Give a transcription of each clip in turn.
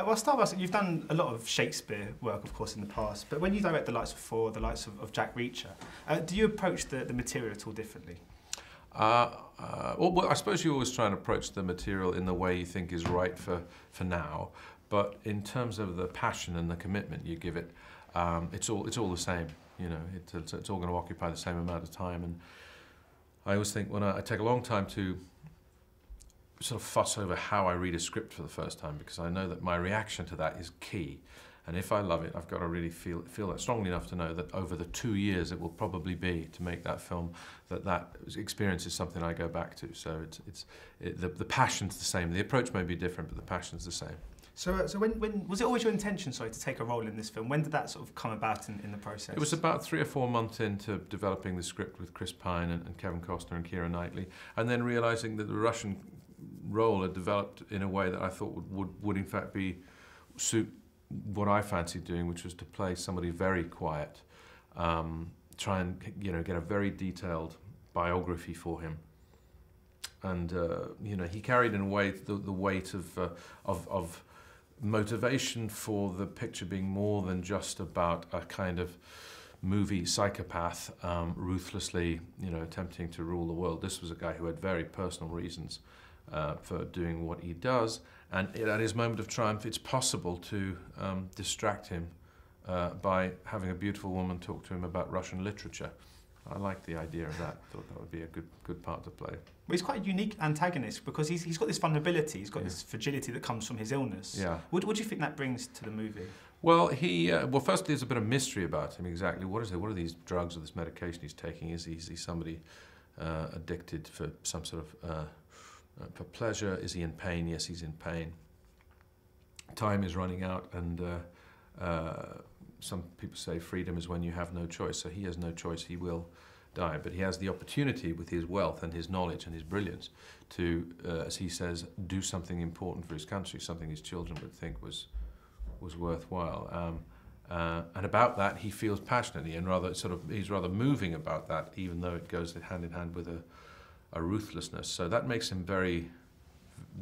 Well, start by saying you've done a lot of Shakespeare work, of course, in the past, but when you direct the likes of Thor, the likes of Jack Reacher, do you approach the material at all differently? Well, I suppose you always try and approach the material in the way you think is right for now, but in terms of the passion and the commitment you give it, it's all the same. You know, it's all going to occupy the same amount of time, and I always think when I take a long time to sort of fuss over how I read a script for the first time, because I know that my reaction to that is key. And if I love it, I've got to really feel that strongly enough to know that over the 2 years it will probably be to make that film, that experience is something I go back to. So the passion's the same. The approach may be different, but the passion's the same. So when was it always your intention, sorry, to take a role in this film? When did that sort of come about in the process? It was about 3 or 4 months into developing the script with Chris Pine and Kevin Costner and Keira Knightley, and then realizing that the Russian role had developed in a way that I thought would in fact suit what I fancied doing, which was to play somebody very quiet, try and get a very detailed biography for him, and he carried in a way the weight of motivation for the picture being more than just about a kind of movie psychopath ruthlessly attempting to rule the world. This was a guy who had very personal reasons for doing what he does, and at his moment of triumph it's possible to distract him by having a beautiful woman talk to him about Russian literature. I liked the idea of that. Thought that would be a good part to play. Well, he's quite a unique antagonist because he's got this vulnerability, he's got this fragility that comes from his illness. Yeah. What do you think that brings to the movie? Well, first there's a bit of mystery about him. Exactly, what are these drugs or this medication he's taking? Is he somebody addicted for some sort of for pleasure? Is he in pain? Yes, he's in pain. Time is running out, and some people say freedom is when you have no choice. So he has no choice, he will die. But he has the opportunity with his wealth and his knowledge and his brilliance to, as he says, do something important for his country, something his children would think was worthwhile. And about that he feels passionately, and he's rather moving about that, even though it goes hand in hand with a ruthlessness. So that makes him very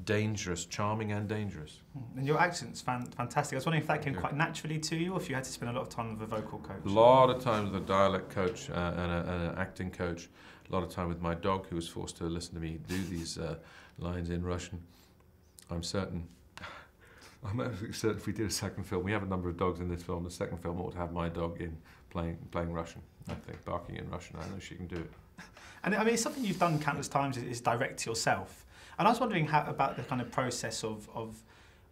dangerous, charming and dangerous. And your accent's fantastic. I was wondering if that came quite naturally to you, or if you had to spend a lot of time with a vocal coach. A lot of time with a dialect coach and an acting coach. A lot of time with my dog, who was forced to listen to me do these lines in Russian. I'm certain if we did a second film, we have a number of dogs in this film, the second film ought to have my dog in playing Russian, I think, barking in Russian. I know she can do it. And I mean, it's something you've done countless times, is direct yourself. And I was wondering about the kind of process of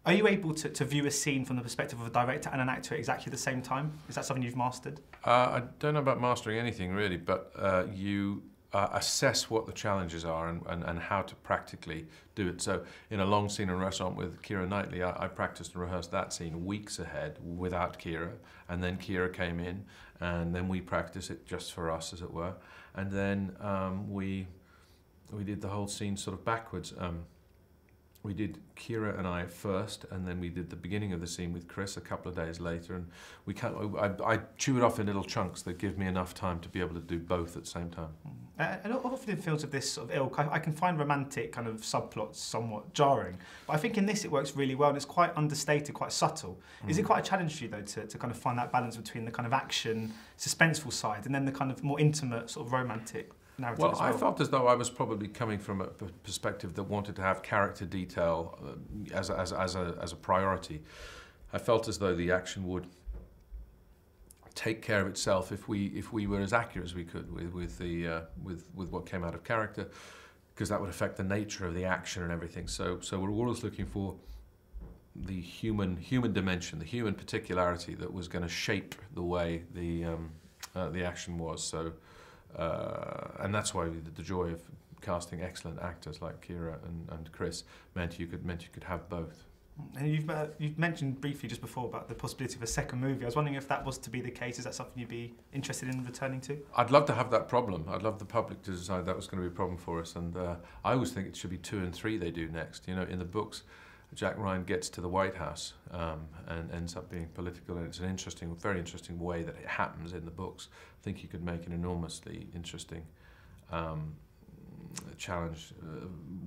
are you able to view a scene from the perspective of a director and an actor at exactly the same time? Is that something you've mastered? I don't know about mastering anything really, but you assess what the challenges are and how to practically do it. So in a long scene in a restaurant with Keira Knightley, I practiced and rehearsed that scene weeks ahead without Keira, and then Keira came in, and then we practiced it just for us, as it were, and then we did the whole scene sort of backwards. We did Keira and I first, and then we did the beginning of the scene with Chris a couple of days later, and I chew it off in little chunks that give me enough time to be able to do both at the same time. And often in films of this sort of ilk, I can find romantic kind of subplots somewhat jarring, but I think in this it works really well, and it's quite understated, quite subtle. Is it quite a challenge for you though to kind of find that balance between the kind of action, suspenseful side, and then the kind of more intimate sort of romantic? Well, I felt as though I was probably coming from a perspective that wanted to have character detail as a priority. I felt as though the action would take care of itself if we were as accurate as we could with what came out of character, because that would affect the nature of the action and everything. So we're always looking for the human dimension, the human particularity that was going to shape the way the action was. So. And that's why the joy of casting excellent actors like Keira and Chris meant you could have both. And you've mentioned briefly just before about the possibility of a second movie. I was wondering if that was to be the case. Is that something you'd be interested in returning to? I'd love to have that problem. I'd love the public to decide that was going to be a problem for us. And I always think it should be 2 and 3 they do next. You know, in the books, Jack Ryan gets to the White House and ends up being political, and it's an interesting, very interesting way that it happens in the books. I think you could make an enormously interesting challenge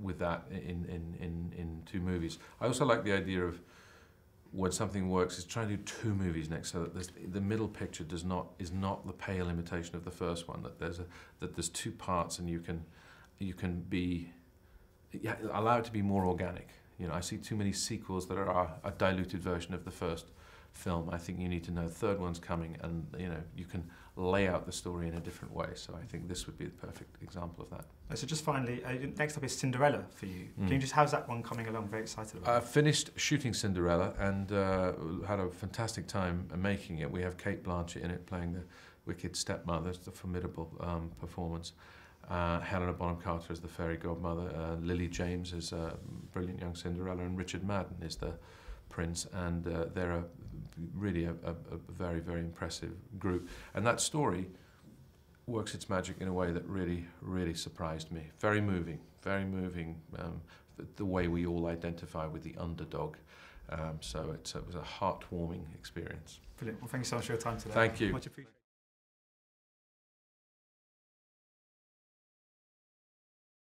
with that in 2 movies. I also like the idea of when something works is trying to do 2 movies next, so that the middle picture is not the pale imitation of the first one. That there's 2 parts, and you can be allow it to be more organic. You know, I see too many sequels that are a diluted version of the first film. I think you need to know the third one's coming, and you know you can lay out the story in a different way. So I think this would be the perfect example of that. So just finally, next up is Cinderella for you. Can you just, how's that one coming along? Very excited about it. I finished shooting Cinderella and had a fantastic time making it. We have Kate Blanchett in it playing the wicked stepmother. It's a formidable performance. Helena Bonham Carter is the fairy godmother. Lily James is a brilliant young Cinderella, and Richard Madden is the prince, and they're really a very, very impressive group. And that story works its magic in a way that really, really surprised me. Very moving, the way we all identify with the underdog. So it was a heartwarming experience. Brilliant. Well, thank you so much for your time today. Thank you. Much appreciated.